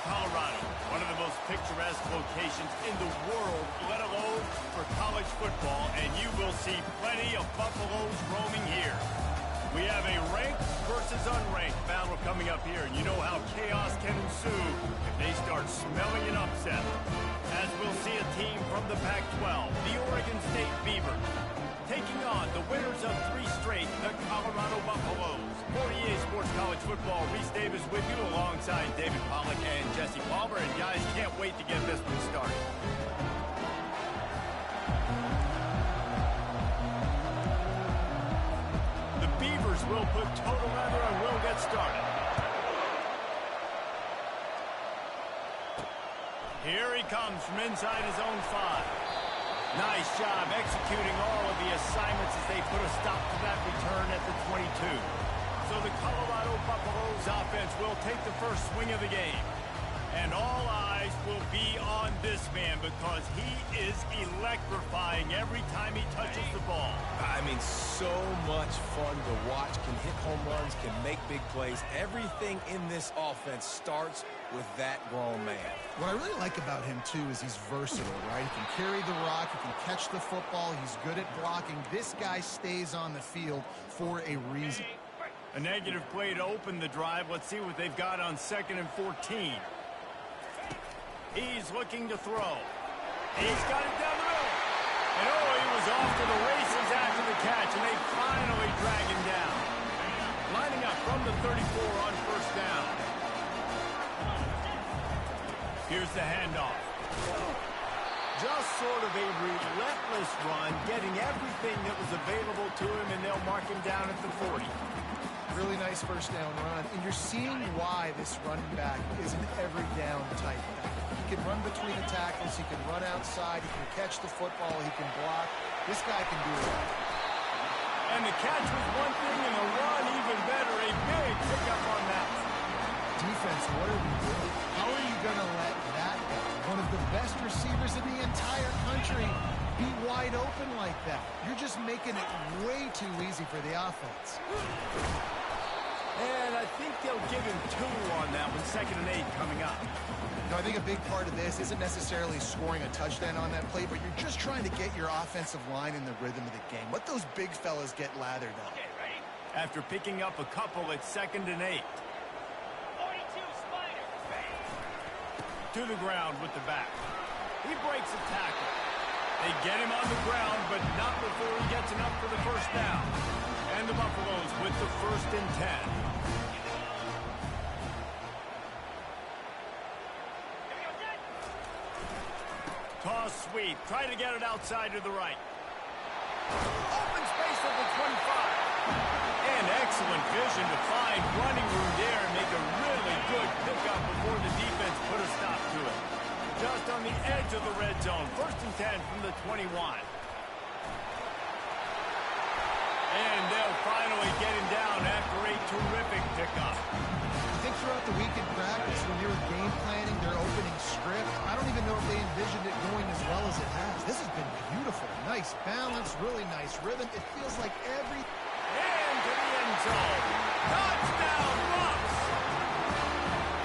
Colorado, one of the most picturesque locations in the world, let alone for college football, and you will see plenty of Buffaloes roaming here. We have a ranked versus unranked battle coming up here, and you know how chaos can ensue if they start smelling an upset. As we'll see a team from the Pac-12, the Oregon State Beavers, taking on the winners of 3 straight, the Colorado Buffaloes. For EA Sports College Football, Reese Davis with you alongside David Pollack and Jesse Palmer. And guys, can't wait to get this one started. The Beavers will put total leather and will get started. Here he comes from inside his own 5. Nice job executing all of the assignments as they put a stop to that return at the 22. So the Colorado Buffaloes offense will take the first swing of the game. And all eyes will be on this man because he is electrifying every time he touches the ball. I mean, so much fun to watch. Can hit home runs, can make big plays. Everything in this offense starts with that grown man. What I really like about him, too, is he's versatile, right? He can carry the rock, he can catch the football, he's good at blocking. This guy stays on the field for a reason. A negative play to open the drive. Let's see what they've got on 2nd and 14. He's looking to throw. He's got it down the middle. And oh, he was off to the races after the catch, and they finally drag him down. Lining up from the 34 on 1st down. Here's the handoff. Just sort of a relentless run, getting everything that was available to him, and they'll mark him down at the 40. Really nice 1st down run, and you're seeing why this running back is an every down type back. He can run between the tackles, he can run outside, he can catch the football, he can block. This guy can do it all. And the catch was one thing, and the run even better. A big pickup on that. Defense, what are we doing? How are you going to let that guy, one of the best receivers in the entire country, be wide open like that? You're just making it way too easy for the offense. And I think they'll give him 2 on that one, 2nd and 8 coming up. No, I think a big part of this isn't necessarily scoring a touchdown on that play, but you're just trying to get your offensive line in the rhythm of the game. Let those big fellas get lathered up. Okay, ready? After picking up a couple at 2nd and 8. 42, Spider. To the ground with the back. He breaks a tackle. They get him on the ground, but not before he gets enough for the 1st down. And the Buffaloes with the 1st and 10. Toss sweep. Try to get it outside to the right. Open space at the 25. And excellent vision to find running room there and make a really good pickup before the defense put a stop to it. Just on the edge of the red zone. 1st and 10 from the 21. And they'll finally get him down after a terrific pickup. I think throughout the week in practice, when they were game planning their opening script, I don't even know if they envisioned it going as well as it has. This has been beautiful. Nice balance, really nice rhythm. It feels like every... And to the end zone. Touchdown, Bucks!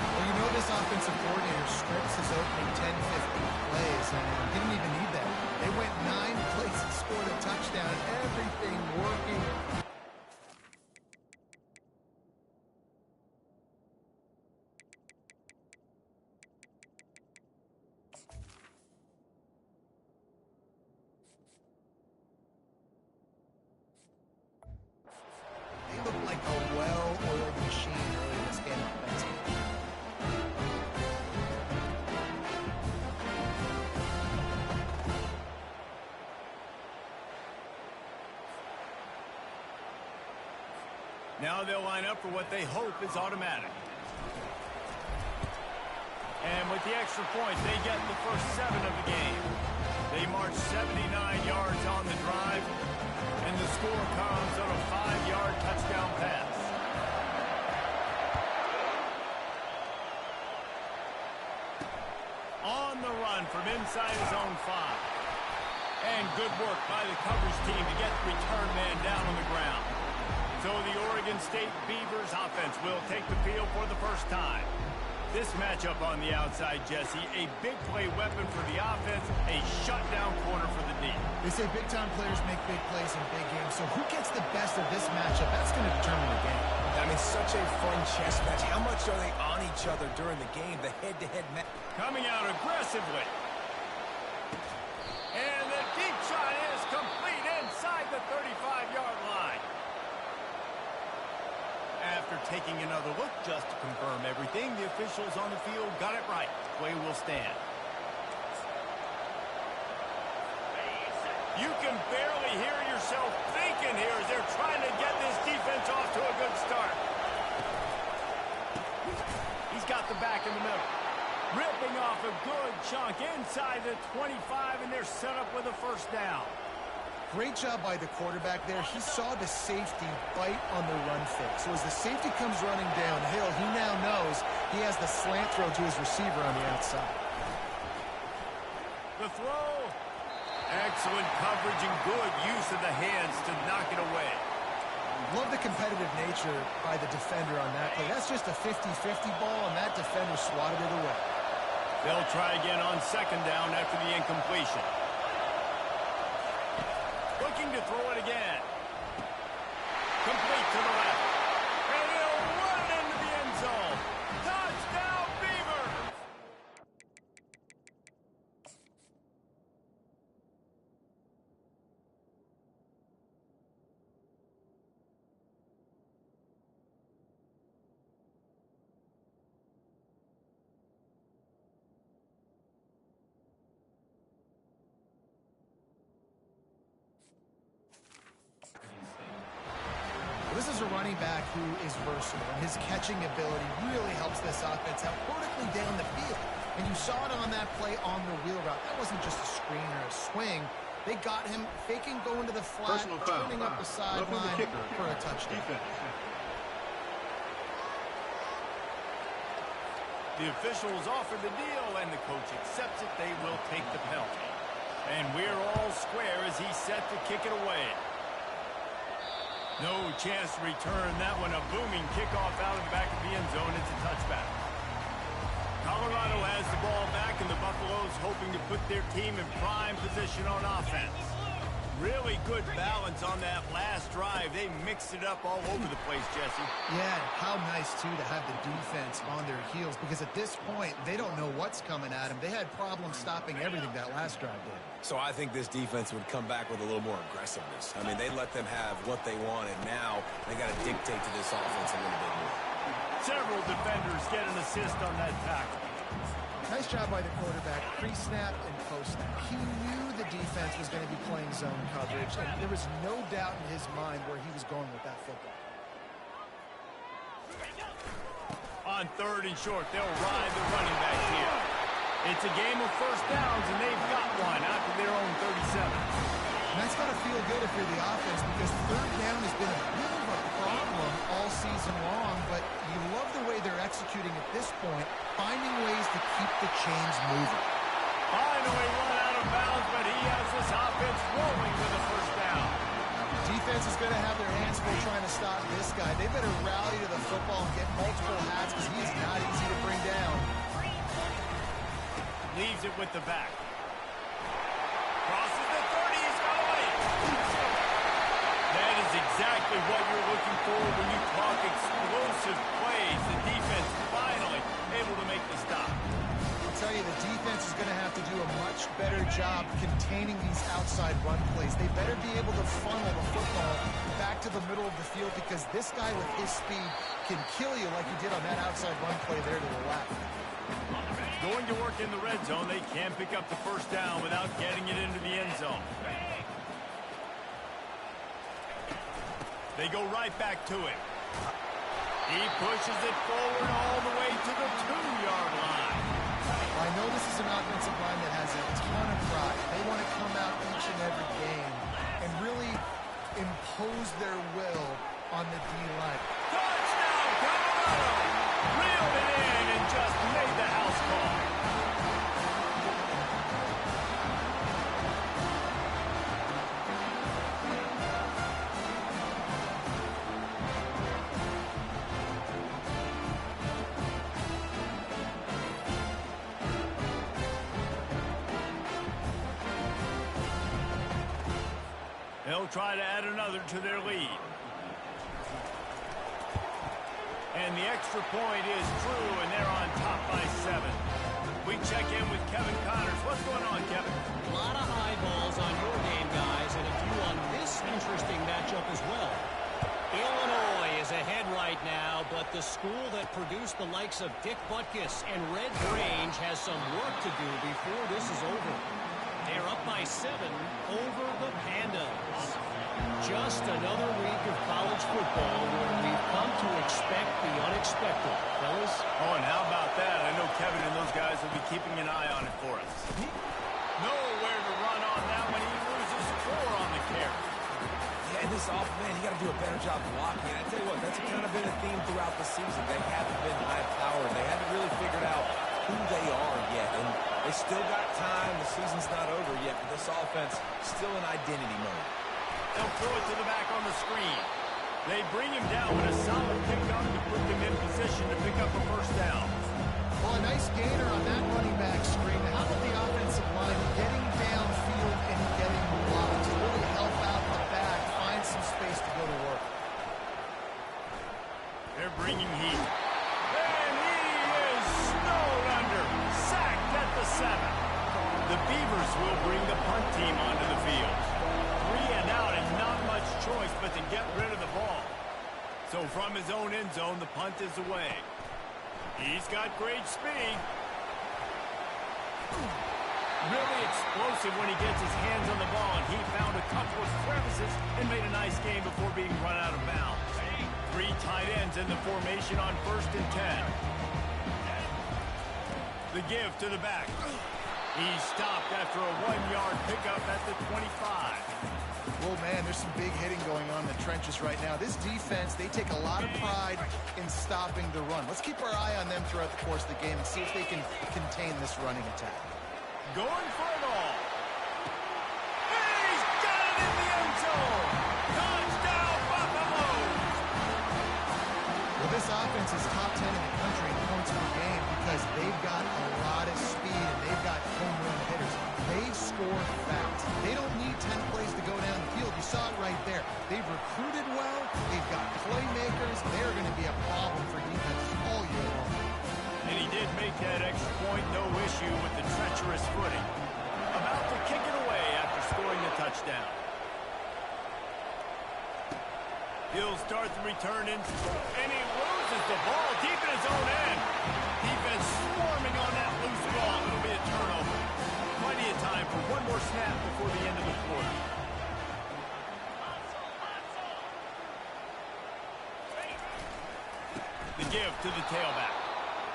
Well, you know this offensive coordinator scripts his opening 10, 15 plays, and didn't even need that. They went 9 plays and scored a touchdown. Everything working. They look like a well-oiled machine early in this game offensively. Now they'll line up for what they hope is automatic. And with the extra point, they get the first 7 of the game. They march 79 yards on the drive, and the score comes on a 5-yard touchdown pass. On the run from inside his own 5. And good work by the coverage team to get the return man down on the ground. So the Oregon State Beavers offense will take the field for the first time. This matchup on the outside, Jesse, a big play weapon for the offense, a shutdown corner for the D. They say big-time players make big plays in big games, so who gets the best of this matchup? That's going to determine the game. I mean, such a fun chess match. How much are they on each other during the game? The head-to-head match. Coming out aggressively. And the deep shot is complete inside the 35-yard line. After taking another look just to confirm everything, the officials on the field got it right. Play will stand. You can barely hear yourself thinking here as they're trying to get this defense off to a good start. He's got the back in the middle. Ripping off a good chunk inside the 25, and they're set up with a first down. Great job by the quarterback there. He saw the safety bite on the run fake. So as the safety comes running downhill, he now knows he has the slant throw to his receiver on the outside. The throw. Excellent coverage and good use of the hands to knock it away. Love the competitive nature by the defender on that play. That's just a 50-50 ball, and that defender swatted it away. They'll try again on second down after the incompletion. Looking to throw it again. Complete to the left. And he'll run it into the end zone. Touchdown, Beavers! This is a running back who is versatile, and his catching ability really helps this offense out vertically down the field. And you saw it on that play on the wheel route. That wasn't just a screen or a swing. They got him faking going to the flat, turning up the sideline for a touchdown. The officials offer the deal, and the coach accepts it. They will take the penalty. And we're all square as he's set to kick it away. No chance to return that one. A booming kickoff out of the back of the end zone. It's a touchback. Colorado has the ball back, and the Buffaloes hoping to put their team in prime position on offense. Really good balance on that last drive. They mixed it up all over the place, Jesse. Yeah, how nice, too, to have the defense on their heels, because at this point, they don't know what's coming at them. They had problems stopping everything that last drive did. So I think this defense would come back with a little more aggressiveness. I mean, they let them have what they wanted. Now they got to dictate to this offense a little bit more. Several defenders get an assist on that tackle. Nice job by the quarterback, pre-snap and post-snap. He knew the defense was going to be playing zone coverage, and there was no doubt in his mind where he was going with that football. On third and short, they'll ride the running back here. It's a game of first downs, and they've got one out to their own 37. And that's got to feel good if you're the offense, because third down has been a bit of a problem all season long, but you love the way they're executing at this point, finding ways to keep the chains moving. Finally run out of bounds, but he has this offense rolling with a first down. Defense is going to have their hands full trying to stop this guy. They better rally to the football and get multiple hats, because he is not easy to bring down. Leaves it with the back. Crosses the 30. He's got away. That is exactly what you're looking for when you talk explosive plays. The defense finally able to make the stop. I'll tell you, the defense is going to have to do a much better job containing these outside run plays. They better be able to funnel the football back to the middle of the field, because this guy with his speed can kill you like he did on that outside run play there to the left. Going to work in the red zone. They can pick up the first down without getting it into the end zone. They go right back to him. He pushes it forward all the way to the 2-yard line. I know this is an offensive line that has a ton of pride. They want to come out each and every game and really impose their will on the D-line. Touchdown, Colorado! Reeled it in and just made the house call. They'll try to add another to their lead. And the extra point is true, and they're on top by 7. We check in with Kevin Connors. What's going on, Kevin? A lot of eyeballs on your game, guys, and a few on this interesting matchup as well. Illinois is ahead right now, but the school that produced the likes of Dick Butkus and Red Grange has some work to do before this is over. They're up by 7 over the Pandas. Just another week of college football where we've come to expect the unexpected. Fellas? Oh, and how about that? I know Kevin and those guys will be keeping an eye on it for us. Nowhere to run on that one. He loses 4 on the carry. Yeah, and this man, you got to do a better job blocking. And I tell you what, that's kind of been a theme throughout the season. They haven't been high-powered. They haven't really figured out who they are yet. And they still got time. The season's not over yet, but this offense still in identity mode. They'll throw it to the back on the screen. They bring him down with a solid pickup to put them in position to pick up a first down. Well, a nice gainer on that running back screen. How about the offensive line getting downfield and getting blocked to really help out the back, find some space to go to work. They're bringing heat. And he is snowed under. Sacked at the 7. The Beavers will bring the punt team onto the field. 3 and out and not much choice but to get rid of the ball. So from his own end zone, the punt is away. He's got great speed. Really explosive when he gets his hands on the ball, and he found a couple of crevices and made a nice game before being run out of bounds. 3 tight ends in the formation on 1st and 10. The give to the back. He stopped after a 1-yard pickup at the 25. Oh, man, there's some big hitting going on in the trenches right now. This defense, they take a lot of pride in stopping the run. Let's keep our eye on them throughout the course of the game and see if they can contain this running attack. Going for it all. And he's got it in the end zone. Touchdown, Buffaloes. Well, this offense is top 10 in the country in points per game because they've got a lot of speed and they've got home run hitters. They score fast. They don't need 10 plays to go down the field. You saw it right there. They've recruited well. They've got playmakers. They're going to be a problem for defenses all year long. And he did make that extra point, no issue with the treacherous footing. About to kick it away after scoring the touchdown. He'll start the return in, and he loses the ball deep in his own end. Defense swarming on that loose ball. It'll be a turnover. Plenty of time for one more snap before the end of the quarter. The give to the tailback.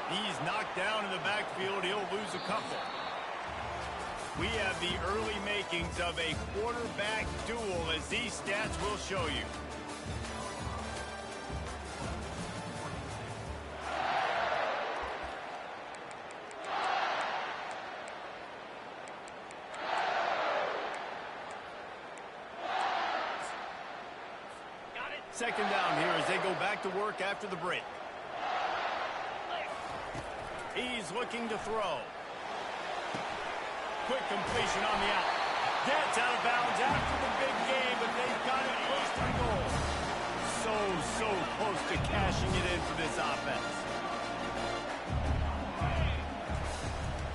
He's knocked down in the backfield. He'll lose a couple. We have the early makings of a quarterback duel, as these stats will show you. Second down here as they go back to work after the break. He's looking to throw. Quick completion on the out. Gets out of bounds after the big game, but they've got it close to the goal. So close to cashing it in for this offense.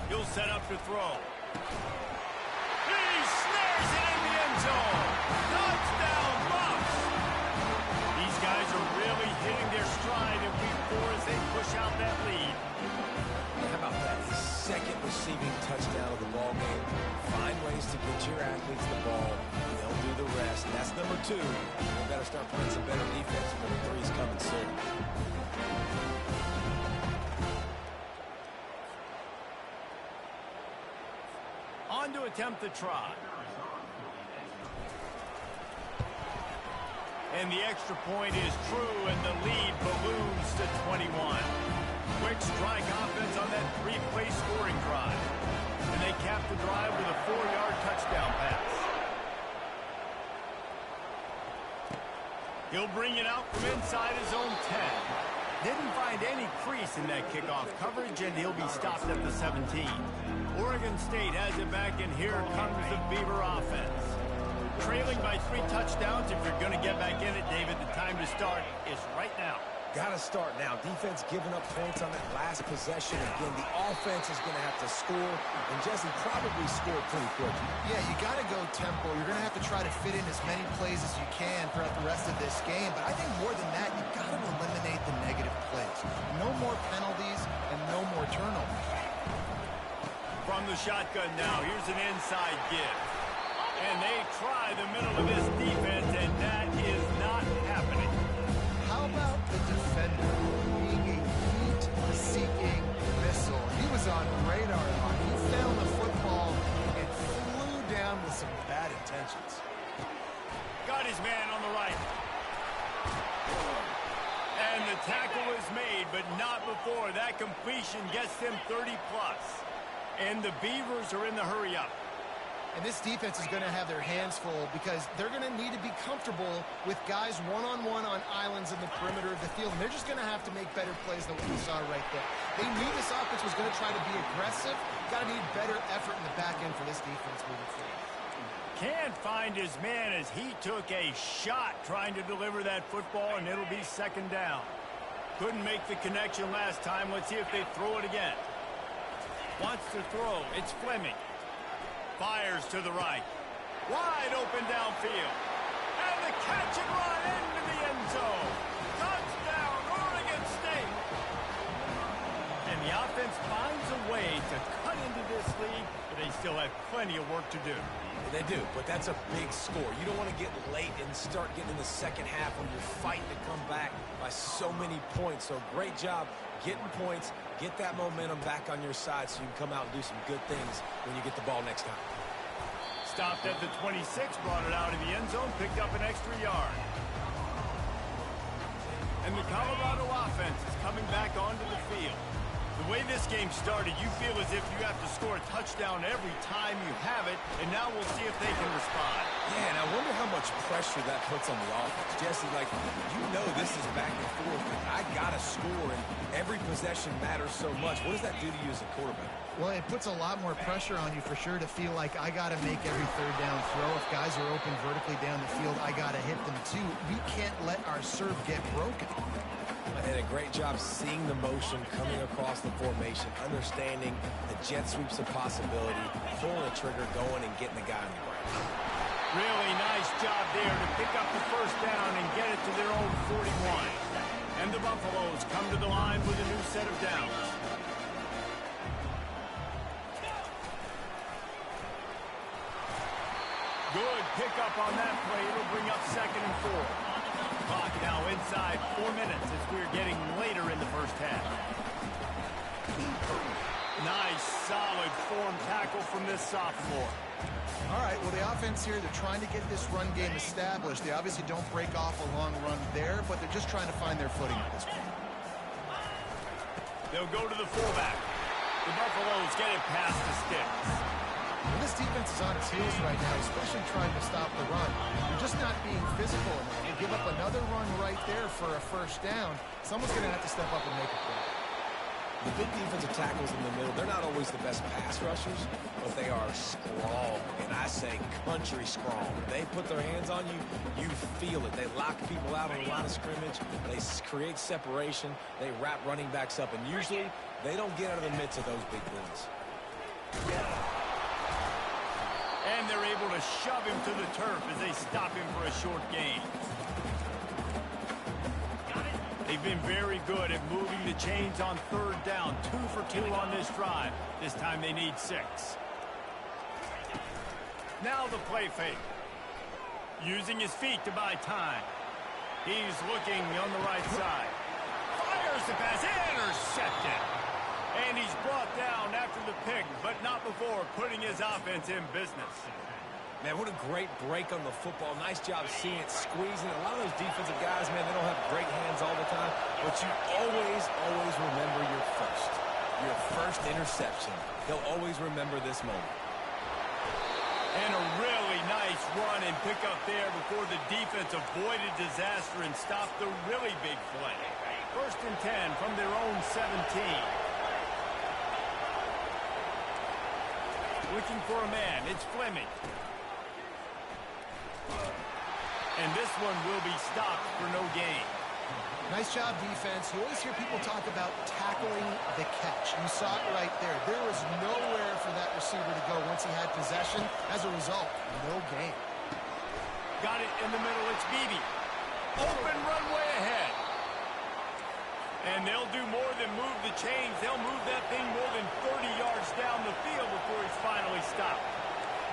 He'll set up to throw. He snares it in the end zone. Touchdown, Bucks! These guys are really hitting their stride in week 4 as they push out that lead. How about that? His second receiving touchdown of the ball game. Find ways to get your athletes the ball. They'll do the rest. That's number 2. They better start playing some better defense. Number 3 is coming soon. On to attempt the try. And the extra point is true, and the lead balloons to 21. Quick strike offense on that 3-play scoring drive. And they cap the drive with a 4-yard touchdown pass. He'll bring it out from inside his own 10. Didn't find any crease in that kickoff coverage, and he'll be stopped at the 17. Oregon State has it back, and here comes the Beaver offense. Trailing by 3 touchdowns. If you're going to get back in it, David, the time to start is right now. Got to start now. Defense giving up points on that last possession. Again, the offense is going to have to score, and Jesse probably scored pretty quick. Yeah, you got to go tempo. You're going to have to try to fit in as many plays as you can throughout the rest of this game. But I think more than that, you got to eliminate the negative plays. No more penalties and no more turnovers. From the shotgun now, here's an inside give. And they try the middle of this defense, and that is not happening. How about the defender being a heat-seeking missile? He was on radar lock. He found the football and flew down with some bad intentions. Got his man on the right. And the tackle is made, but not before. That completion gets them 30-plus. And the Beavers are in the hurry-up. And this defense is going to have their hands full because they're going to need to be comfortable with guys one-on-one on islands in the perimeter of the field. And they're just going to have to make better plays than what we saw right there. They knew this offense was going to try to be aggressive. Got to need better effort in the back end for this defense moving forward. Can't find his man as he took a shot trying to deliver that football, and it'll be second down. Couldn't make the connection last time. Let's see if they throw it again. Wants to throw. It's Fleming. Fires to the right. Wide open downfield. And the catch and run into the end zone. Touchdown, Oregon State. And the offense finds a way to cut into this lead, but they still have plenty of work to do. They do, but that's a big score. You don't want to get late and start getting in the second half when you're fighting to come back by so many points. So great job getting points, get that momentum back on your side so you can come out and do some good things when you get the ball next time. Stopped at the 26, brought it out of the end zone, picked up an extra yard. And the Colorado offense is coming back onto the field. The way this game started, you feel as if you have to score a touchdown every time you have it, and now we'll see if they can respond. Yeah, and I wonder how much pressure that puts on the offense. Jesse, like, you know this is back and forth, but I got to score, and every possession matters so much. What does that do to you as a quarterback? Well, it puts a lot more pressure on you for sure to feel like I got to make every third down throw. If guys are open vertically down the field, I got to hit them too. We can't let our serve get broken. And a great job seeing the motion coming across the formation, understanding the jet sweep's a possibility, pulling the trigger, going and getting the guy on the ground. Really nice job there to pick up the first down and get it to their own 41. And the Buffaloes come to the line with a new set of downs. Good pickup on that play. It'll bring up 2nd and 4. Clock now inside 4 minutes as we're getting later in the first half. Nice, solid form tackle from this sophomore. All right, well, the offense here, they're trying to get this run game established. They obviously don't break off a long run there, but they're just trying to find their footing at this point. They'll go to the fullback. The Buffaloes get it past the sticks. Well, this defense is on its heels right now, especially trying to stop the run. They're just not being physical enough. They give up another run right there for a first down. Someone's going to have to step up and make a play. The big defensive tackles in the middle, they're not always the best pass rushers, but they are strong, and I say country strong. They put their hands on you, you feel it. They lock people out on the line of scrimmage. They create separation. They wrap running backs up, and usually they don't get out of the midst of those big boys. And they're able to shove him to the turf as they stop him for a short gain. They've been very good at moving the chains on third down. 2 for 2 on this drive. This time they need 6. Now the play fake. Using his feet to buy time. He's looking on the right side. Fires the pass. Intercepted. And he's brought down after the pick, but not before putting his offense in business. Man, what a great break on the football. Nice job seeing it, squeezing. A lot of those defensive guys, man, they don't have great hands all the time, but you always remember your first interception. They'll always remember this moment. And a really nice run and pick up there before the defense avoided disaster and stopped the really big play. 1st and 10 from their own 17. Looking for a man. It's Fleming. And this one will be stopped for no gain. Nice job, defense. You always hear people talk about tackling the catch. You saw it right there. There was nowhere for that receiver to go once he had possession. As a result, no gain. Got it in the middle. It's Beebe. Open runway ahead. And they'll do more than move the chains. They'll move that thing more than 30 yards down the field before he's finally stopped.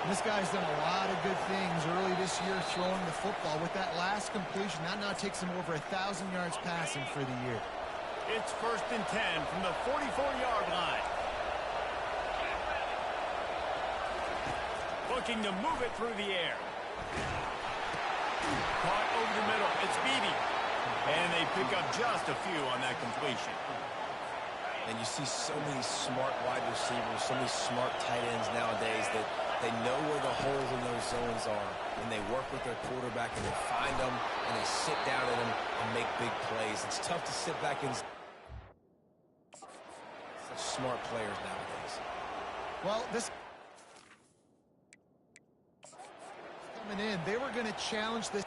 This guy's done a lot of good things early this year throwing the football. With that last completion, that now takes him over 1,000 yards passing for the year. It's 1st and 10 from the 44-yard line. Looking to move it through the air. Caught over the middle. It's Beebe. And they pick up just a few on that completion. And you see so many smart wide receivers, so many smart tight ends nowadays that they know where the holes in those zones are, and they work with their quarterback, and they find them, and they sit down at them and make big plays. It's tough to sit back and... Such smart players nowadays. Well, this... coming in, they were going to challenge this...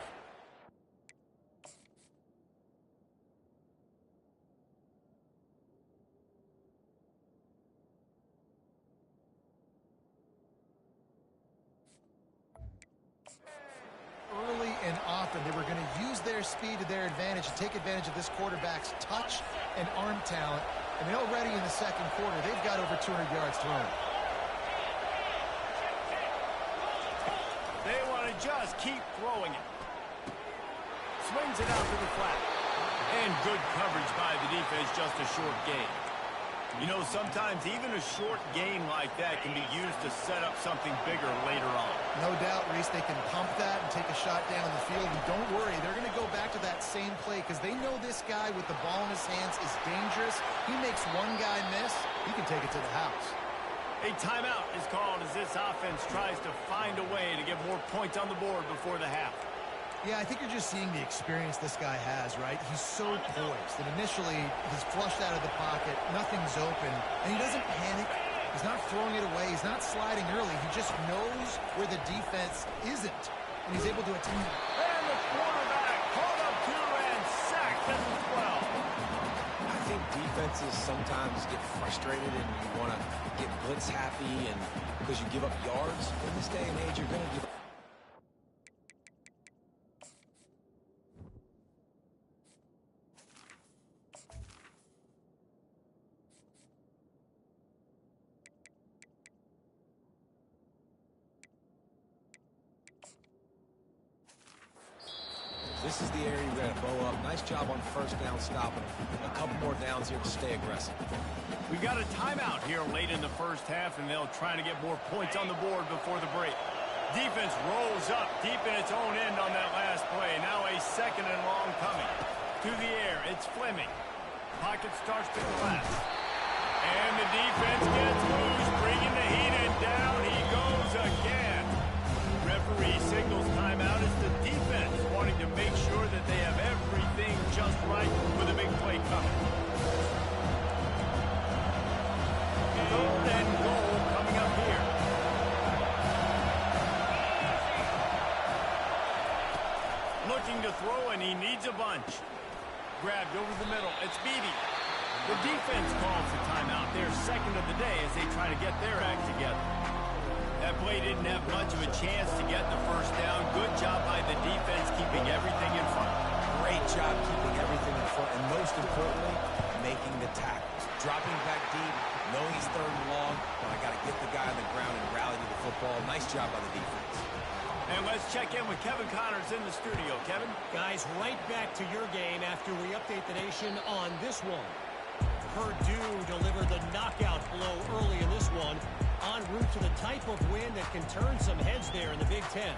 early and often. They were going to use their speed to their advantage and take advantage of this quarterback's touch and arm talent. And already in the second quarter, they've got over 200 yards thrown. They want to just keep throwing it. Swings it out to the flat. And good coverage by the defense, just a short gain. You know, sometimes even a short gain like that can be used to set up something bigger later on. No doubt, Reese, they can pump that and take a shot down the field. And don't worry, they're going to go back to that same play because they know this guy with the ball in his hands is dangerous. He makes one guy miss, he can take it to the house. A timeout is called as this offense tries to find a way to get more points on the board before the half. Yeah, I think you're just seeing the experience this guy has, right? He's so poised. And initially, he's flushed out of the pocket. Nothing's open. And he doesn't panic. He's not throwing it away. He's not sliding early. He just knows where the defense isn't. And he's able to attack. And the quarterback caught up to and sacked at the 12. I think defenses sometimes get frustrated and you want to get blitz happy and because you give up yards. In this day and age, you're going to give This is the area you got to bow up. Nice job on first down stopping them. A couple more downs here to stay aggressive. We got a timeout here late in the first half, and they'll try to get more points on the board before the break. Defense rolls up deep in its own end on that last play. Now a 2nd and long coming. To the air, it's Fleming. Pocket starts to collapse. And the defense gets loose, bringing the heat, and down he goes again. Referee signals timeout as the defense wanting to make sure that they have everything just right with a big play coming. 3rd and goal coming up here. Looking to throw, and he needs a bunch. Grabbed over the middle. It's Beebe. The defense calls the timeout. Their 2nd of the day as they try to get their act together. That play didn't have much of a chance to get the first down. Good job by the defense keeping everything in front. Great job keeping everything in front, and most importantly, making the tackles. Dropping back deep, knowing he's 3rd and long, but I got to get the guy on the ground and rally to the football. Nice job by the defense. And let's check in with Kevin Connors in the studio. Kevin? Guys, right back to your game after we update the nation on this one. Purdue delivered the knockout blow early in this one, en route to the type of win that can turn some heads there in the Big Ten.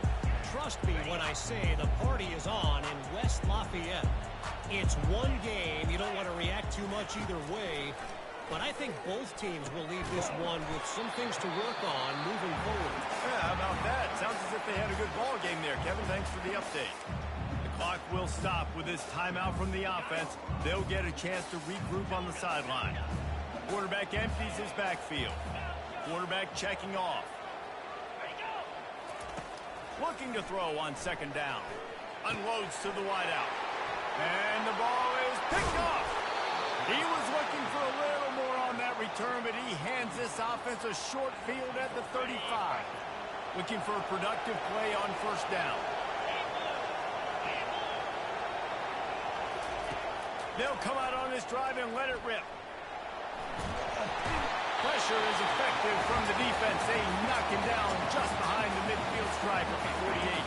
Trust me when I say the party is on in West Lafayette. It's one game. You don't want to react too much either way, but I think both teams will leave this one with some things to work on moving forward. Yeah, how about that? Sounds as if they had a good ball game there, Kevin. Thanks for the update. The clock will stop with this timeout from the offense. They'll get a chance to regroup on the sideline. Quarterback empties his backfield. Quarterback checking off. Looks looking to throw on second down. Unloads to the wideout. And the ball is picked off. He was looking for a little more on that return, but he hands this offense a short field at the 35. Looking for a productive play on first down. They'll come out on this drive and let it rip. Pressure is effective from the defense. They knock him down just behind the midfield stripe at the 48.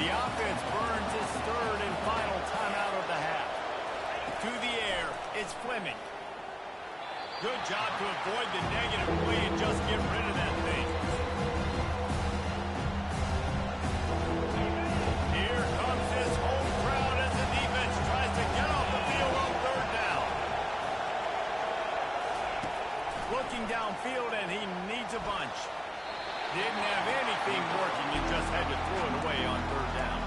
The offense burns its third and final timeout of the half. To the air, it's Fleming. Good job to avoid the negative play and just get rid of that thing. Here comes this home crowd as the defense tries to get off the field on third down. Looking downfield, and he needs a bunch. Didn't have anything working and just had to throw it away on third down.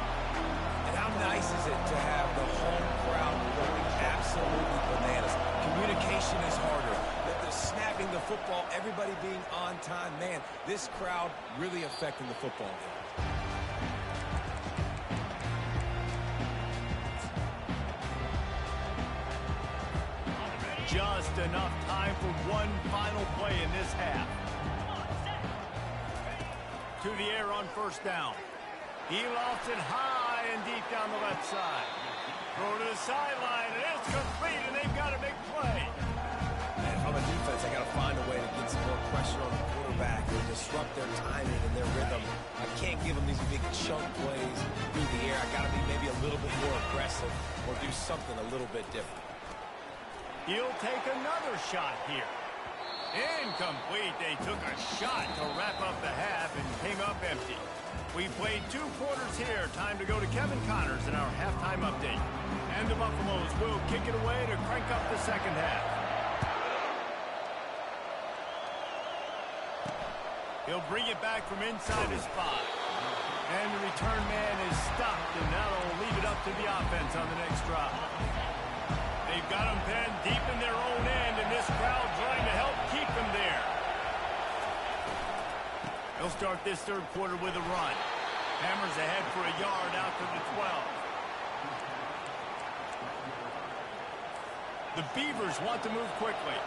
And how nice is it to have the home crowd going absolutely bananas? Communication is harder. The snapping the football, everybody being on time. Man, this crowd really affecting the football game. Just enough time for one final play in this half. To the air on first down. He lofts it high and deep down the left side. Throw to the sideline, and it's complete, and they've got a big play. And from a defense, I got to find a way to get some more pressure on the quarterback and disrupt their timing and their rhythm. I can't give them these big chunk plays through the air. I got to be maybe a little bit more aggressive or do something a little bit different. He'll take another shot here. Incomplete. They took a shot to wrap up the half and came up empty. We played 2 quarters here. Time to go to Kevin Connors in our halftime update. And the Buffaloes will kick it away to crank up the second half. He'll bring it back from inside his spot. And the return man is stopped, and that'll leave it up to the offense on the next drive. They've got them penned deep in their own end, and this crowd trying to help keep them there. They'll start this third quarter with a run. Hammers ahead for a yard out to the 12. The Beavers want to move quickly.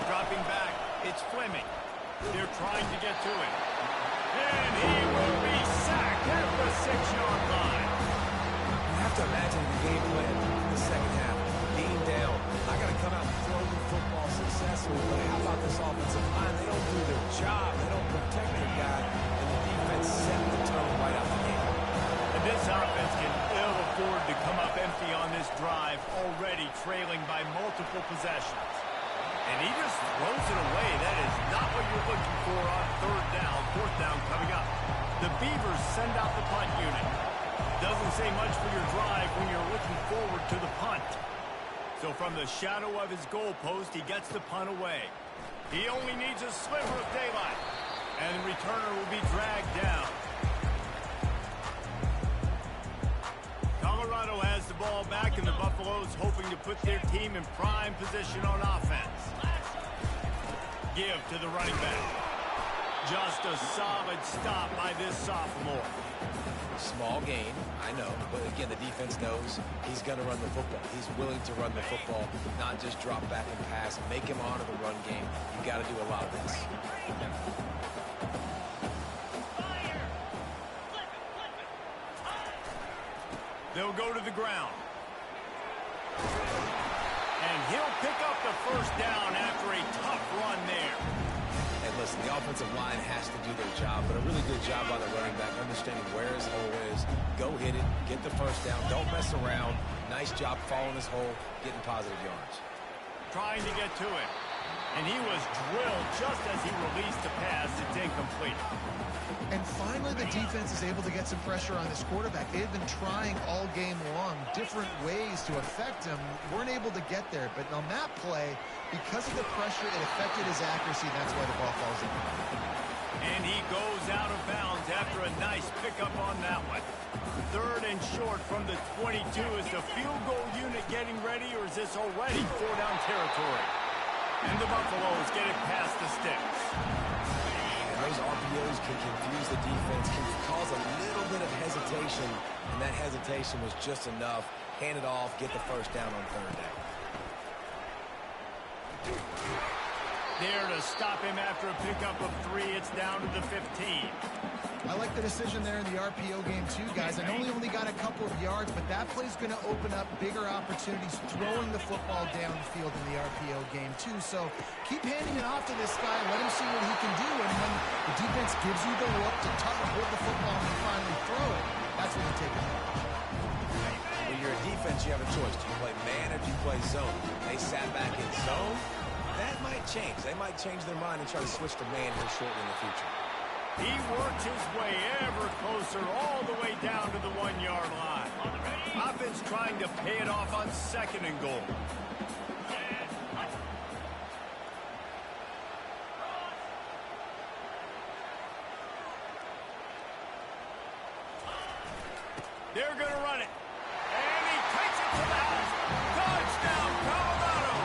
Dropping back, it's Fleming. They're trying to get to it. And he will be sacked at the 6-yard line. You have to imagine the game plan in the second half. Being down, I got to come out and throw the football successfully. But how about this offensive line? They don't do their job. They don't protect their guy. And the defense set the tone right out the game. And this offense can ill afford to come up empty on this drive, already trailing by multiple possessions. And he just throws it away. That is not what you're looking for on third down. Fourth down coming up. The Beavers send out the punt unit. Doesn't say much for your drive when you're looking forward to the punt. So from the shadow of his goalpost, he gets the punt away. He only needs a sliver of daylight. And the returner will be dragged down. Colorado has the ball back, and the Buffaloes hoping to put their team in prime position on offense. Give to the running back. Just a solid stop by this sophomore. Small gain, I know, but again, the defense knows he's going to run the football. He's willing to run the football, not just drop back and pass, make him honor the run game. You got to do a lot of this. They'll go to the ground. And he'll pick up the first down after a tough run there. And listen, the offensive line has to do their job, but a really good job by the running back, understanding where his hole is. Go hit it, get the first down, don't mess around. Nice job following his hole, getting positive yards. Trying to get to it. And he was drilled just as he released the pass. It's incomplete. And finally, the defense is able to get some pressure on this quarterback. They've been trying all game long, different ways to affect him. Weren't able to get there. But on that play, because of the pressure, it affected his accuracy. That's why the ball falls in. And he goes out of bounds after a nice pickup on that one. Third and short from the 22. Is the field goal unit getting ready, or is this already 4-down territory? And the Buffaloes get it past the sticks. And those RPOs can confuse the defense, can cause a little bit of hesitation, and that hesitation was just enough. Hand it off, get the first down on third down. There to stop him after a pickup of 3. It's down to the 15. I like the decision there in the RPO game too, guys. I know he only got a couple of yards, but that play's going to open up bigger opportunities throwing the football down the field in the RPO game too. So keep handing it off to this guy. Let him see what he can do. And when the defense gives you the look to hold the football and finally throw it, that's when you take it. When you're a defense, you have a choice. Do you play man or do you play zone? They sat back in zone. That might change. They might change their mind and try to switch to man here shortly in the future. He works his way ever closer all the way down to the 1-yard line. Offense trying to pay it off on 2nd and goal. They're going to run it. And he takes it to the house. Touchdown, Colorado.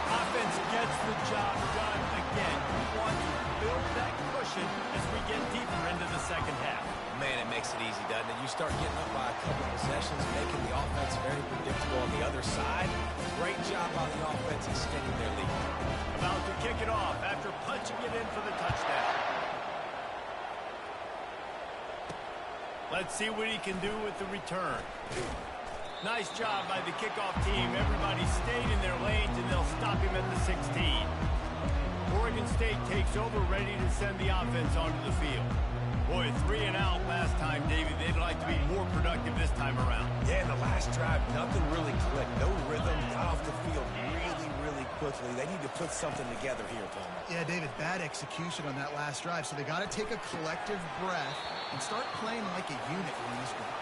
Offense gets the job done again. We want to build that cushion as we get deeper into the second half. Man, it makes it easy, doesn't it? You start getting up by a couple of possessions, making the offense very predictable on the other side. Great job by the offense extending their lead. About to kick it off after punching it in for the touchdown. Let's see what he can do with the return. Nice job by the kickoff team. Everybody stayed in their lanes, and they'll stop him at the 16. Oregon State takes over, ready to send the offense onto the field. Boy, 3 and out last time, David. They'd like to be more productive this time around. Yeah, in the last drive, nothing really clicked. No rhythm, got off the field really quickly. They need to put something together here, Palmer. Yeah, David, bad execution on that last drive. So they got to take a collective breath and start playing like a unit in this one.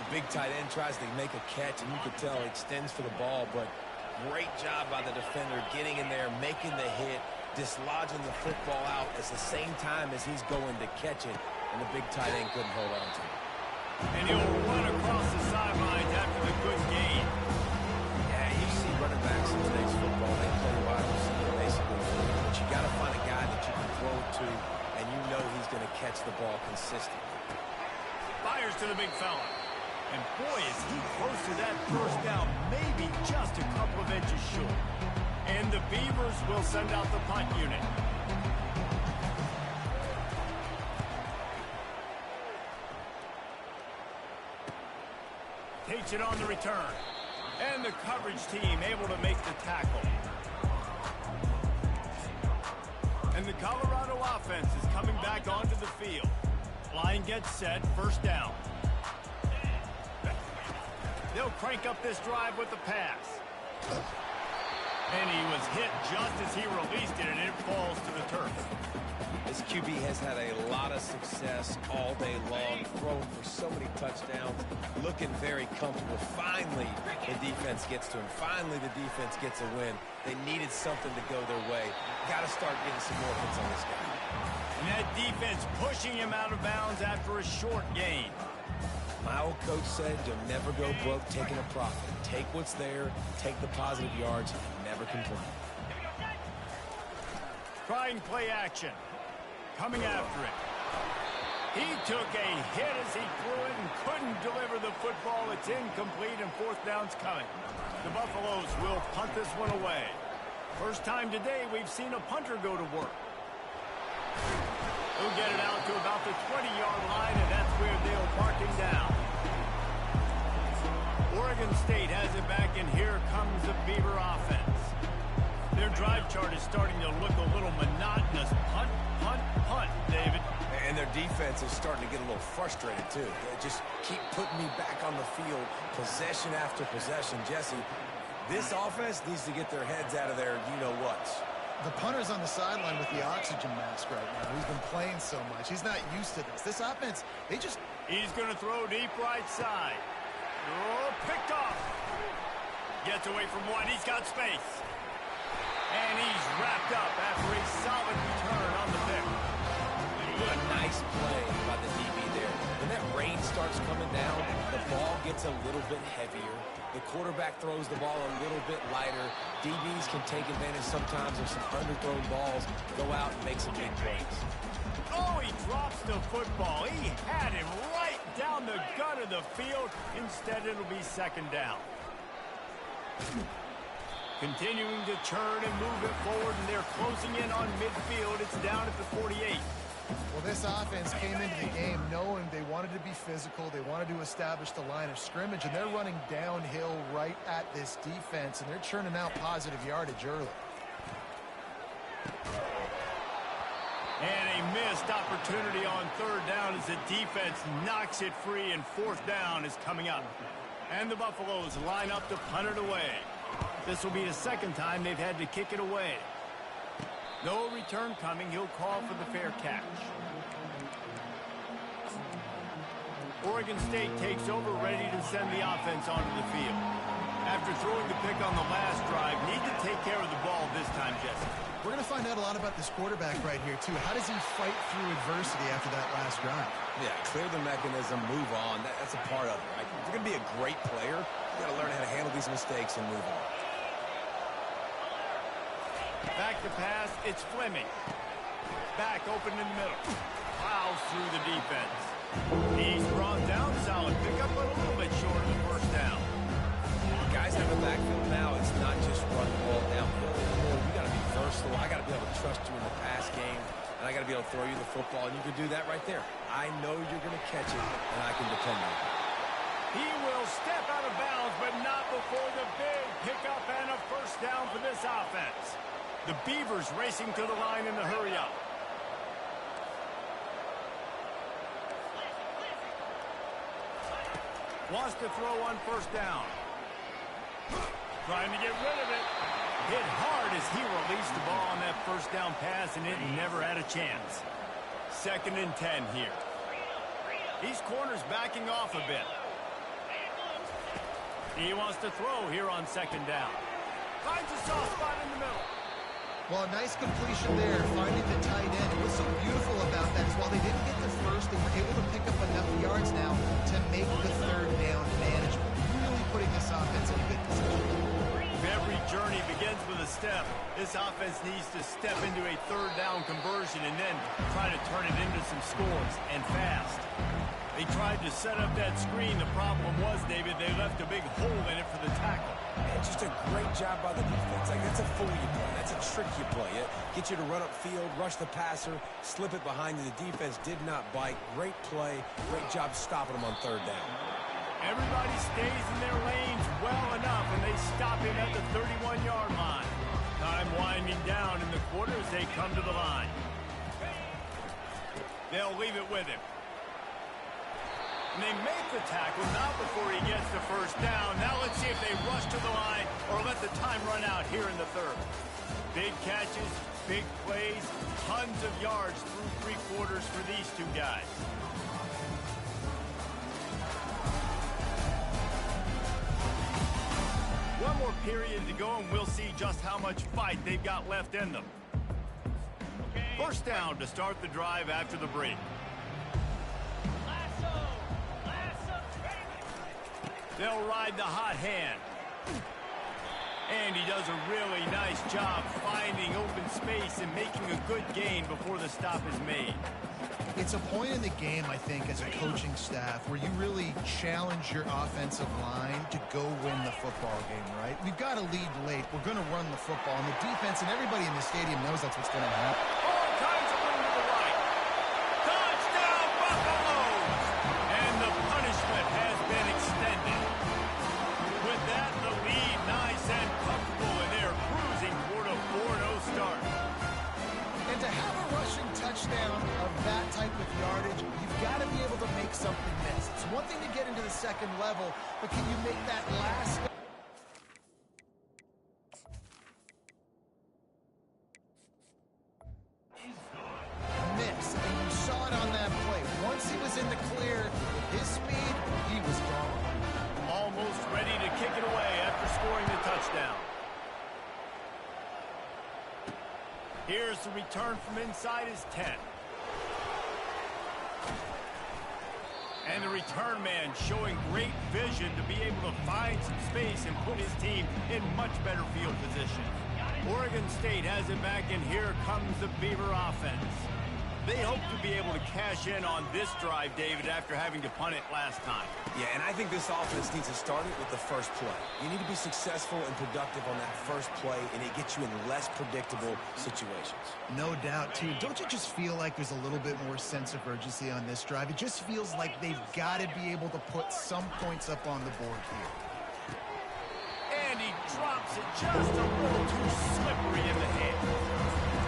The big tight end tries to make a catch, and you can tell he extends for the ball, but great job by the defender getting in there, making the hit, dislodging the football out at the same time as he's going to catch it, and the big tight end couldn't hold on to it. And he'll run across the sidelines after the good gain. Yeah, you see running backs in today's football, they play wide receiver basically, but you got to find a guy that you can throw it to, and you know he's going to catch the ball consistently. Fires to the big fella. And boy, is he close to that first down, maybe just a couple of inches short. And the Beavers will send out the punt unit. Takes it on the return. And the coverage team able to make the tackle. And the Colorado offense is coming back onto the field. Line gets set, first down. They'll crank up this drive with the pass. And he was hit just as he released it, and it falls to the turf. This QB has had a lot of success all day long, thrown for so many touchdowns, looking very comfortable. Finally, the defense gets to him. Finally, the defense gets a win. They needed something to go their way. Got to start getting some more hits on this guy. And that defense pushing him out of bounds after a short gain. My old coach said you'll never go broke taking a profit. Take what's there, take the positive yards, and never complain. Trying play action. Coming after it. He took a hit as he threw it and couldn't deliver the football. It's incomplete and fourth down's coming. The Buffaloes will punt this one away. First time today we've seen a punter go to work. He'll get it out to about the 20-yard line, and that's where they'll mark him down. Oregon State has it back, and here comes the Beaver offense. Their drive chart is starting to look a little monotonous. Punt, punt, punt, David. And their defense is starting to get a little frustrated, too. They just keep putting me back on the field, possession after possession. Jesse, this offense needs to get their heads out of their you-know-whats. The punter's on the sideline with the oxygen mask right now. He's been playing so much. He's not used to this. This offense, they just... He's going to throw deep right side. Oh, picked off. Gets away from one. He's got space. And he's wrapped up after a solid return on the pick. A nice play by the DB there. When that rain starts coming down, the ball gets a little bit heavier. The quarterback throws the ball a little bit lighter. DBs can take advantage sometimes of some underthrown balls, go out and make some big plays. Oh, he drops the football. He had him right down the gut of the field. Instead, it'll be second down. Continuing to churn and move it forward, and they're closing in on midfield. It's down at the 48. Well, this offense came into the game knowing they wanted to be physical. They wanted to establish the line of scrimmage, and they're running downhill right at this defense, and they're churning out positive yardage early. And a missed opportunity on third down as the defense knocks it free, and fourth down is coming up. And the Buffaloes line up to punt it away. This will be the second time they've had to kick it away. No return coming. He'll call for the fair catch. Oregon State takes over, ready to send the offense onto the field. After throwing the pick on the last drive, need to take care of the ball this time, Jesse. We're going to find out a lot about this quarterback right here, too. How does he fight through adversity after that last drive? Yeah, clear the mechanism, move on. That's a part of it, right? If you're going to be a great player, you got to learn how to handle these mistakes and move on. Back to pass, it's Fleming. Back open in the middle. Plows through the defense. He's brought down, solid pickup, but a little bit short of the first down. Guys have a backfield now. It's not just run the ball downhill. You got to be versatile. I got to be able to trust you in the pass game, and I got to be able to throw you the football, and you can do that right there. I know you're going to catch it, and I can depend on it. He will step out of bounds, but not before the big pickup and a first down for this offense. The Beavers racing to the line in the hurry-up. Wants to throw on first down. Trying to get rid of it. Hit hard as he released the ball on that first down pass, and it never had a chance. 2nd and 10 here. These corners backing off a bit. He wants to throw here on 2nd down. Finds a soft spot in the middle. Well, a nice completion there, finding the tight end. What's so beautiful about that is while they didn't get the first, they were able to pick up enough yards now to make the third down manageable. Really putting this offense in a good position. Every journey begins with a step. This offense needs to step into a third down conversion and then try to turn it into some scores, and fast. They tried to set up that screen. The problem was, David, they left a big hole in it for the tackle. Man, just a great job by the defense. Like, that's a fool you play. That's a trick you play. It gets you to run upfield, rush the passer, slip it behind you. The defense did not bite. Great play. Great job stopping them on third down. Everybody stays in their lanes well enough, and they stop him at the 31-yard line. Time winding down in the quarter as they come to the line. They'll leave it with him. And they make the tackle, not before he gets the first down. Now let's see if they rush to the line or let the time run out here in the third. Big catches, big plays, tons of yards through 3 quarters for these two guys. One more period to go, and we'll see just how much fight they've got left in them. First down to start the drive after the break. They'll ride the hot hand. And he does a really nice job finding open space and making a good gain before the stop is made. It's a point in the game, I think, as a coaching staff where you really challenge your offensive line to go win the football game, right? We've got to lead late. We're going to run the football. And the defense and everybody in the stadium knows that's what's going to happen. All kinds of room to the right. Touchdown, Buffaloes! And the punishment has been extended. With that, the lead nice and comfortable, and they're cruising toward a 4-0 start. And to have a rushing touchdown of that type of yardage, you've got to be able to make something miss. It's one thing to get into the second level, but can you make that last miss? And you saw it on that play. Once he was in the clear, with his speed, he was gone. Almost ready to kick it away after scoring the touchdown. Here's the return from inside his 10. And the return man showing great vision to be able to find some space and put his team in much better field position. Oregon State has it back, and here comes the Beaver offense. They hope to be able to cash in on this drive, David, after having to punt it last time. Yeah, and I think this offense needs to start it with the first play. You need to be successful and productive on that first play, and it gets you in less predictable situations. No doubt, too. Don't you just feel like there's a little bit more sense of urgency on this drive? It just feels like they've got to be able to put some points up on the board here. And he drops it just a little too slippery in the hand.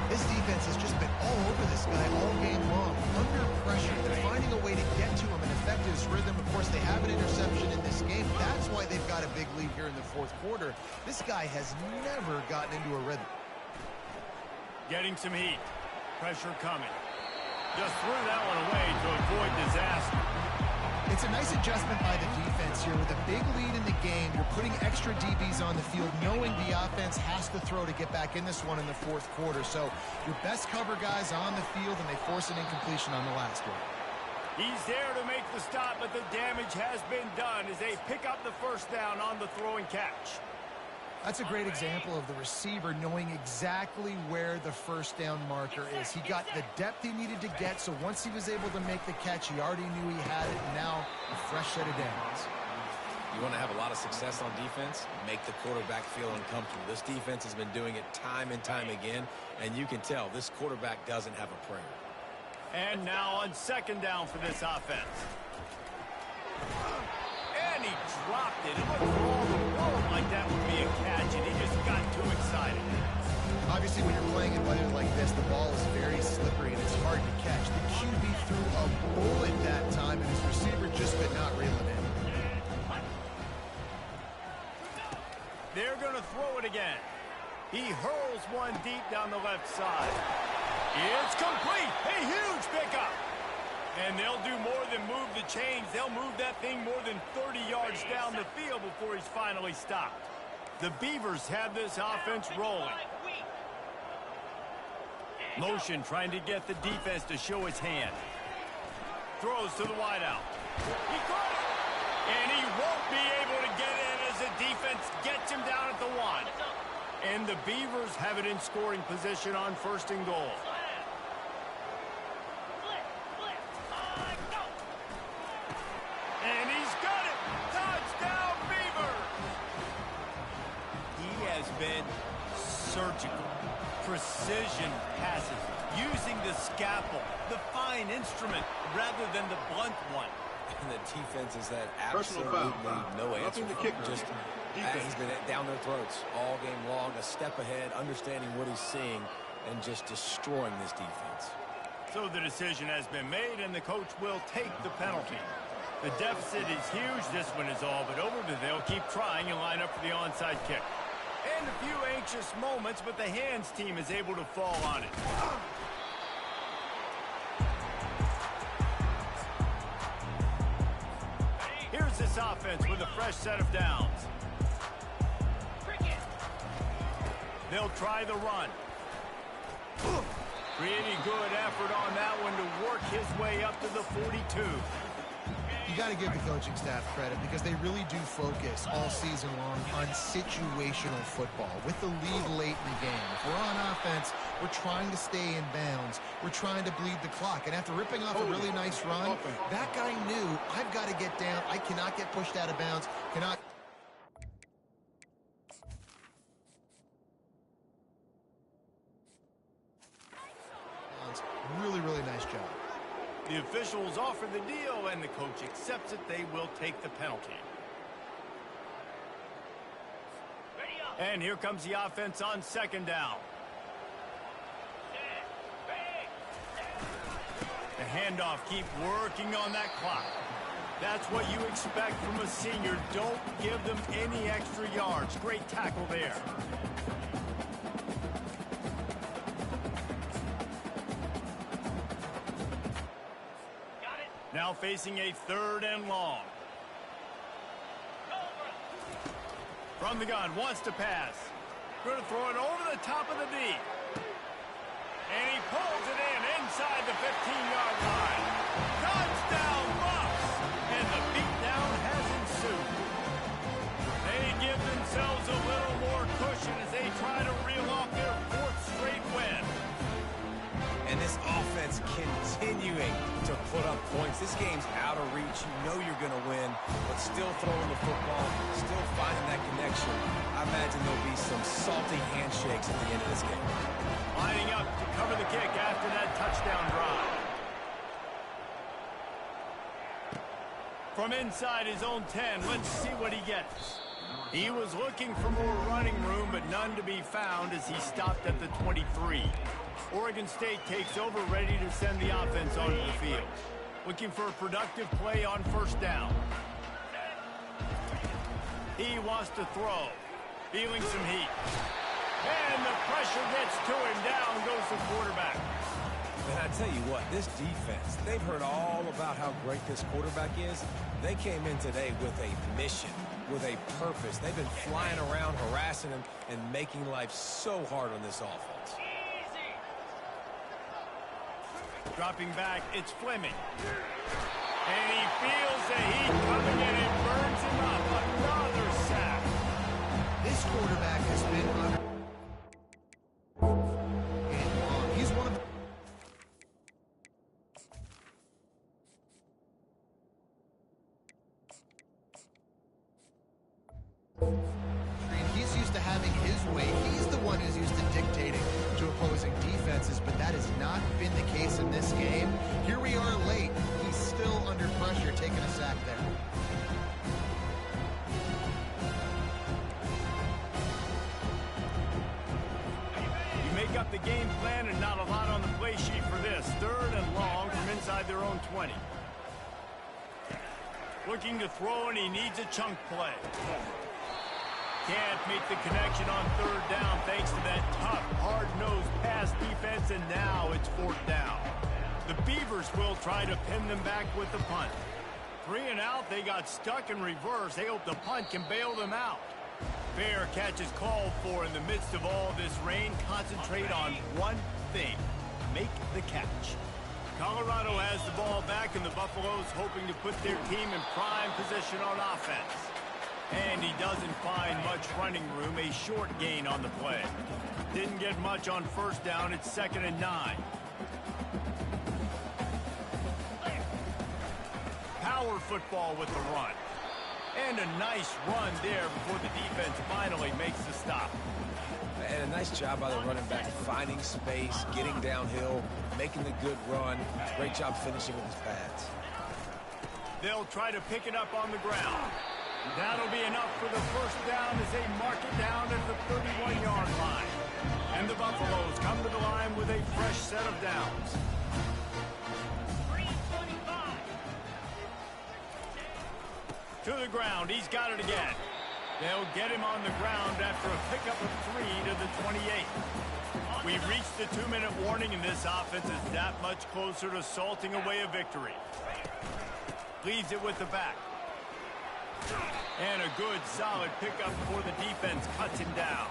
This defense has just been all over this guy all game long. Under pressure, they're finding a way to get to him and affect his rhythm. Of course, they have an interception in this game. That's why they've got a big lead here in the fourth quarter. This guy has never gotten into a rhythm. Getting some heat. Pressure coming. Just threw that one away to avoid disaster. It's a nice adjustment by the defense here. With a big lead in the game, you're putting extra DBs on the field, knowing the offense has to throw to get back in this one in the fourth quarter. So your best cover guys on the field, and they force an incompletion on the last one. He's there to make the stop, but the damage has been done as they pick up the first down on the throw and catch. That's a great example of the receiver knowing exactly where the first down marker is. He got the depth he needed to get, so once he was able to make the catch, he already knew he had it, and now a fresh set of downs. You want to have a lot of success on defense? Make the quarterback feel uncomfortable. This defense has been doing it time and time again, and you can tell this quarterback doesn't have a prayer. And now on second down for this offense. And he dropped it. It looked for all the world like that would be a catch, and he just got too excited. Obviously, when you're playing in weather like this, the ball is very slippery, and it's hard to catch. The QB threw a bullet that time, and his receiver just could not reel it in. They're going to throw it again. He hurls one deep down the left side. It's complete. A huge pickup. And they'll do more than move the chains. They'll move that thing more than 30 yards down the field before he's finally stopped. The Beavers have this offense rolling. Motion trying to get the defense to show his hand. Throws to the wideout. He caught it. And he won't be able to get in as the defense gets him down at the 1. And the Beavers have it in scoring position on first and goal. And he's got it. Touchdown, Beavers. He has been surgical. Precision passes. Using the scalpel, the fine instrument, rather than the blunt one. And the defense has had absolutely no answer. Just he's been down their throats all game long, a step ahead, understanding what he's seeing, and just destroying this defense. So the decision has been made, and the coach will take the penalty. The deficit is huge. This one is all but over, but they'll keep trying and line up for the onside kick. And a few anxious moments, but the hands team is able to fall on it. Here's this offense with a fresh set of downs. They'll try the run. Pretty good effort on that one to work his way up to the 42. You got to give the coaching staff credit because they really do focus all season long on situational football with the lead late in the game. If we're on offense, we're trying to stay in bounds. We're trying to bleed the clock. And after ripping off a really nice run, that guy knew, I've got to get down. I cannot get pushed out of bounds. Cannot. Really, really nice job. The officials offer the deal, and the coach accepts it. They will take the penalty. And here comes the offense on second down. The handoff, keep working on that clock. That's what you expect from a senior. Don't give them any extra yards. Great tackle there. Now facing a third and long. From the gun, wants to pass. Going to throw it over the top of the D. And he pulls it in inside the 15-yard line. Touchdown, Bucks! And this offense continuing to put up points. This game's out of reach. You know you're going to win, but still throwing the football, still finding that connection. I imagine there'll be some salty handshakes at the end of this game. Lining up to cover the kick after that touchdown drive. From inside his own 10, let's see what he gets. He was looking for more running room, but none to be found as he stopped at the 23. Oregon State takes over, ready to send the offense onto the field. Looking for a productive play on first down. He wants to throw. Feeling some heat. And the pressure gets to him. Down goes the quarterback. And I tell you what, this defense, they've heard all about how great this quarterback is. They came in today with a mission, with a purpose. They've been flying around, harassing him, and making life so hard on this offense. Dropping back, it's Fleming. And he feels the heat coming in and burns him up. Another sack. This quarterback has been under and long. He's one of the he's used to having his way. He's the one who's used to dictating to opposing defenses, but that has not been the case in this game. Here we are late. He's still under pressure, taking a sack there. You make up the game plan and not a lot on the play sheet for this. 3rd and long from inside their own 20. Looking to throw, and he needs a chunk play. Can't make the connection on 3rd down thanks to that tough, hard-nosed pass defense, and now it's 4th down. The Beavers will try to pin them back with the punt. 3 and out, they got stuck in reverse. They hope the punt can bail them out. Fair catch is called for in the midst of all this rain. Concentrate on one thing: make the catch. Colorado has the ball back, and the Buffaloes hoping to put their team in prime position on offense. And he doesn't find much running room. A short gain on the play. Didn't get much on 1st down. It's 2nd and 9. Power football with the run. And a nice run there before the defense finally makes the stop. And a nice job by the running back, finding space, getting downhill, making the good run. Great job finishing with his pads. They'll try to pick it up on the ground. That'll be enough for the 1st down as they mark it down at the 31-yard line. And the Buffaloes come to the line with a fresh set of downs. 325. To the ground. He's got it again. They'll get him on the ground after a pickup of 3 to the 28. We've reached the 2-minute warning, and this offense is that much closer to salting away a victory. Leads it with the back. And a good, solid pickup before the defense cuts him down.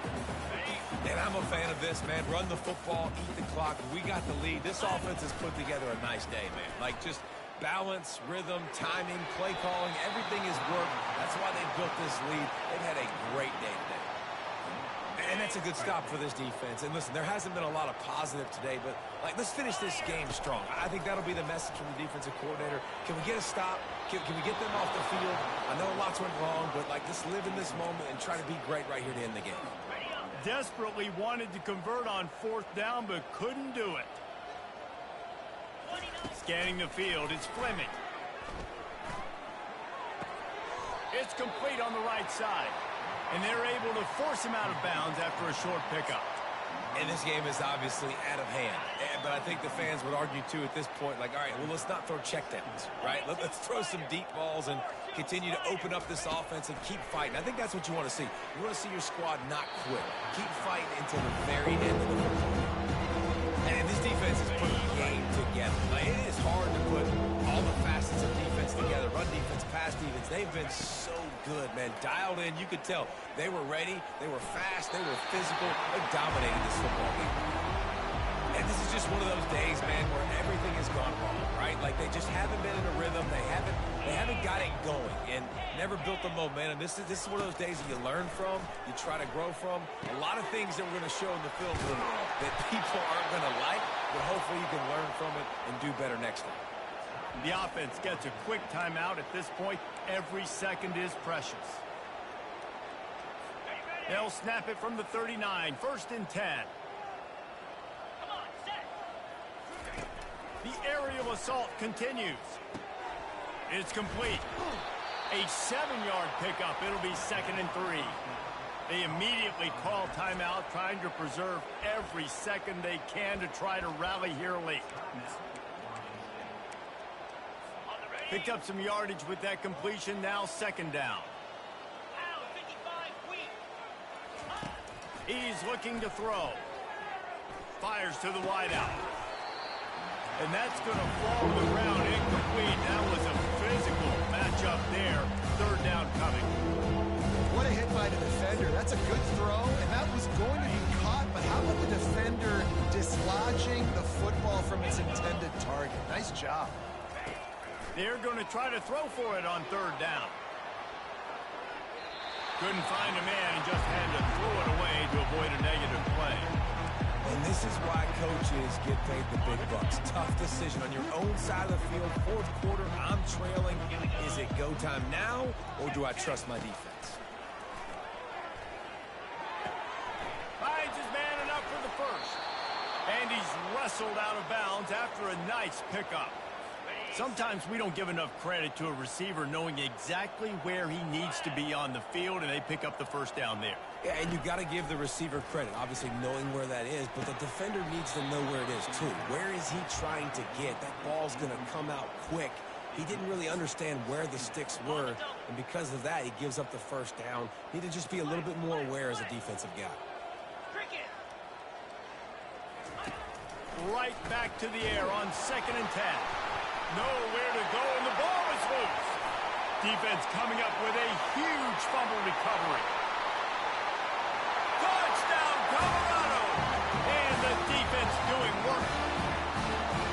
And I'm a fan of this, man. Run the football, eat the clock. We got the lead. This offense has put together a nice day, man. Like, just balance, rhythm, timing, play calling, everything has worked. That's why they built this lead. They've had a great day today. And that's a good stop for this defense. And listen, there hasn't been a lot of positive today, but like, let's finish this game strong. I think that'll be the message from the defensive coordinator. Can we get a stop? Can we get them off the field? I know lots went wrong, but like, let's live in this moment and try to be great right here to end the game. Desperately wanted to convert on 4th down, but couldn't do it. Scanning the field, it's Fleming. It's complete on the right side. And they're able to force him out of bounds after a short pickup. And this game is obviously out of hand. But I think the fans would argue, too, at this point, like, all right, well, let's not throw checkdowns, right? Let's throw some deep balls and continue to open up this offense and keep fighting. I think that's what you want to see. You want to see your squad not quit. Keep fighting until the very end of the football. And this defense has put a game together. Like, it is hard to put all the facets of defense together. Run defense, pass defense. They've been so good, man. Dialed in. You could tell they were ready. They were fast. They were physical. They dominated this football game. And this is just just one of those days, man, where everything has gone wrong, right? Like they just haven't been in a rhythm. They haven't got it going and never built the momentum. This is one of those days that you learn from, you try to grow from. A lot of things that we're going to show in the film room that people aren't going to like, but hopefully you can learn from it and do better next time. The offense gets a quick timeout at this point. Every second is precious. They'll snap it from the 39. 1st and 10. Come on, set. The aerial assault continues. It's complete. A 7-yard pickup. It'll be 2nd and 3. They immediately call timeout, trying to preserve every second they can to try to rally here late. Picked up some yardage with that completion. Now 2nd down. He's looking to throw. Fires to the wideout. And that's going to fall to the ground incomplete. That was a physical matchup there. 3rd down coming. What a hit by the defender. That's a good throw, and that was going to be caught, but how about the defender dislodging the football from its intended target? Nice job. They're going to try to throw for it on 3rd down. Couldn't find a man and just had to throw it away to avoid a negative play. And this is why coaches get paid the big bucks. Tough decision on your own side of the field. 4th quarter, I'm trailing. Is it go time now, or do I trust my defense? Finds his man enough for the 1st. And he's wrestled out of bounds after a nice pickup. Sometimes we don't give enough credit to a receiver knowing exactly where he needs to be on the field, and they pick up the 1st down there. Yeah, and you got to give the receiver credit, obviously knowing where that is, but the defender needs to know where it is too. Where is he trying to get? That ball's going to come out quick. He didn't really understand where the sticks were, and because of that, he gives up the 1st down. Need to just be a little bit more aware as a defensive guy. Right back to the air on 2nd and 10. Nowhere to go, and the ball is loose. Defense coming up with a huge fumble recovery. Touchdown, Colorado! And the defense doing work.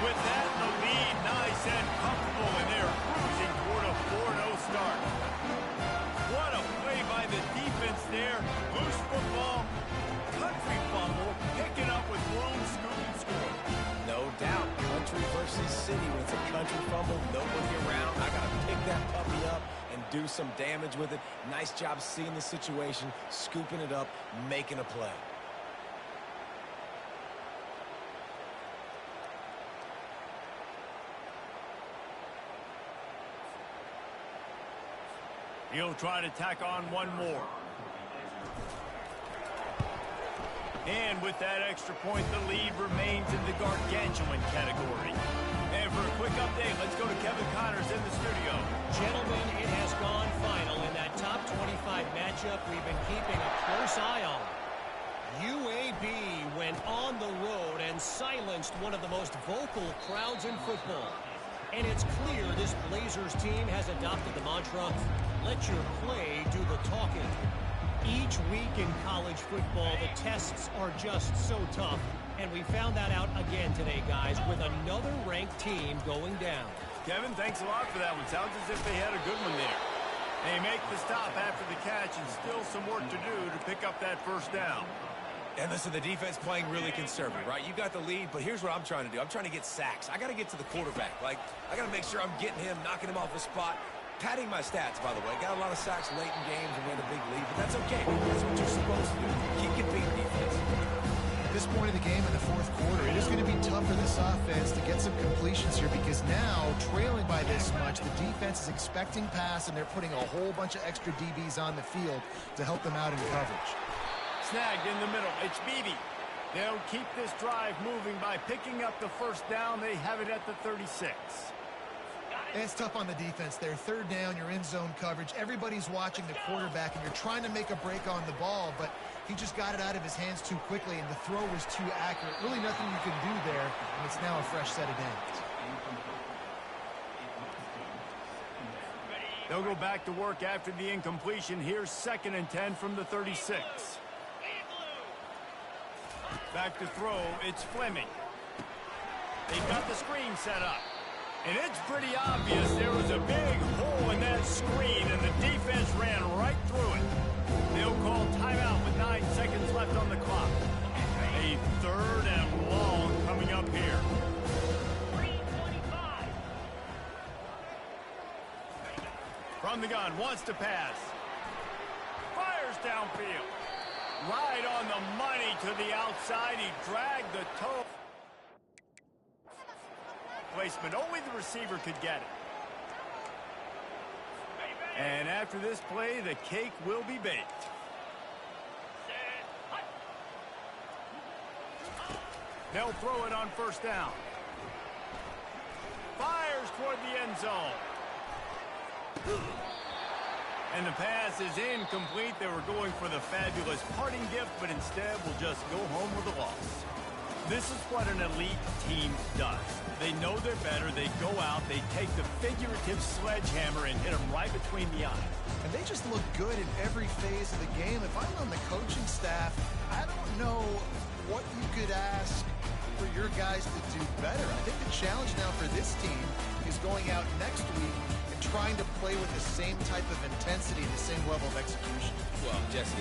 With that, the lead nice and comfortable, and they're cruising toward a 4-0 start. What a play by the defense there. Loose football, country fumble, picking up with room, scoop, and score. No doubt, country versus city. When it's a country fumble, nobody around. I got to pick that puppy up and do some damage with it. Nice job seeing the situation, scooping it up, making a play. He'll try to tack on one more. And with that extra point, the lead remains in the gargantuan category. And for a quick update, let's go to Kevin Connors in the studio. Gentlemen, it has gone final in that top 25 matchup we've been keeping a close eye on. UAB went on the road and silenced one of the most vocal crowds in football. And it's clear this Blazers team has adopted the mantra, let your play do the talking. Each week in college football, the tests are just so tough. And we found that out again today, guys, with another ranked team going down. Kevin, thanks a lot for that one. Sounds as if they had a good one there. They make the stop after the catch and still some work to do to pick up that 1st down. And listen, the defense playing really conservative, right? You got the lead, but here's what I'm trying to do. I'm trying to get sacks. I got to get to the quarterback. Like, I got to make sure I'm getting him, knocking him off the spot. Padding my stats, by the way. Got a lot of sacks late in games and we had a big lead, but that's okay. That's what you're supposed to do. Keep your beat defense. At this point of the game in the 4th quarter, it is going to be tough for this offense to get some completions here because now, trailing by this much, the defense is expecting pass and they're putting a whole bunch of extra DBs on the field to help them out in coverage. Snagged in the middle. It's Beebe. They'll keep this drive moving by picking up the 1st down. They have it at the 36. And it's tough on the defense there. 3rd down, you're in zone coverage. Everybody's watching the quarterback, and you're trying to make a break on the ball, but he just got it out of his hands too quickly, and the throw was too accurate. Really nothing you can do there, and it's now a fresh set of downs. They'll go back to work after the incompletion. Here's 2nd and 10 from the 36. Back to throw, it's Fleming. They've got the screen set up. And it's pretty obvious there was a big hole in that screen, and the defense ran right through it. They'll call timeout with 9 seconds left on the clock. A 3rd and long coming up here. 3:25. From the gun, wants to pass. Fires downfield. Right on the money to the outside. He dragged the toe. Placement, only the receiver could get it. And after this play, the cake will be baked. They'll throw it on 1st down. Fires toward the end zone. And the pass is incomplete. They were going for the fabulous parting gift, but instead will just go home with a loss. This is what an elite team does. They know they're better. They go out. They take the figurative sledgehammer and hit them right between the eyes. And they just look good in every phase of the game. If I'm on the coaching staff, I don't know what you could ask for your guys to do better. I think the challenge now for this team is going out next week and trying to play with the same type of intensity, the same level of execution. Well, Jesse,